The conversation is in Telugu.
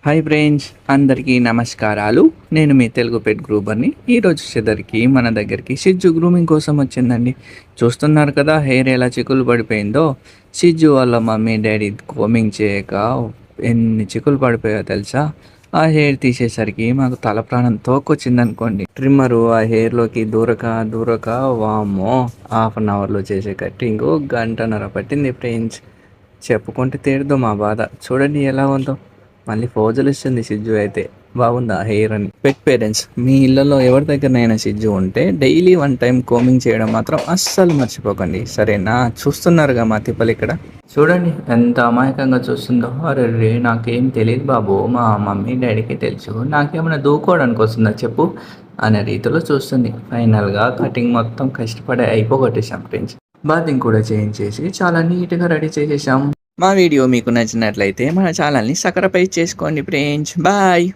హాయ్ ఫ్రెండ్స్, అందరికీ నమస్కారాలు. నేను మీ తెలుగు పెట్ గ్రూపర్ని. ఈరోజు వచ్చేసరికి మన దగ్గరికి షిజ్జు గ్రూమింగ్ కోసం వచ్చిందండి. చూస్తున్నారు కదా హెయిర్ ఎలా చిక్కులు పడిపోయిందో. షిజ్జు వాళ్ళ మమ్మీ డాడీ గ్రూమింగ్ చేయక ఎన్ని చిక్కులు పడిపోయాయో తెలుసా. ఆ హెయిర్ తీసేసరికి మాకు తల ప్రాణం తోకొచ్చిందనుకోండి. ట్రిమ్మరు ఆ హెయిర్లోకి దూరక వామ్మో, హాఫ్ చేసే కట్టింగ్ గంటన్నర పట్టింది ఫ్రెండ్స్. చెప్పుకుంటే తీరదు మా బాధ. చూడండి ఎలా ఉందో. మళ్ళీ ఫోజులు ఇస్తుంది సిజ్జు అయితే. బాగుందా హెయిర్ అని. పెట్ పేరెంట్స్, మీ ఇళ్ళలో ఎవరి దగ్గరనైనా సిజ్జు ఉంటే డైలీ 1 టైం కోమింగ్ చేయడం మాత్రం అస్సలు మర్చిపోకండి, సరేనా? చూస్తున్నారుగా మా తిప్పలు ఇక్కడ. చూడండి ఎంత అమాయకంగా చూస్తుందో. అరే నాకేం తెలియదు బాబు, మా మమ్మీ డాడీకి తెలుసు, నాకేమైనా దూకోవడానికి వస్తుందా చెప్పు అనే రీతిలో చూస్తుంది. ఫైనల్గా కటింగ్ మొత్తం కష్టపడి అయిపోగొట్టేసాం ఫ్రెండ్స్. బాతింగ్ కూడా చేయించేసి చాలా నీట్గా రెడీ చేసేసాం. మా వీడియో మీకు నచ్చినట్లయితే మన ఛానల్ని సబ్స్క్రైబ్ చేసుకోండి ఫ్రెండ్స్. బాయ్.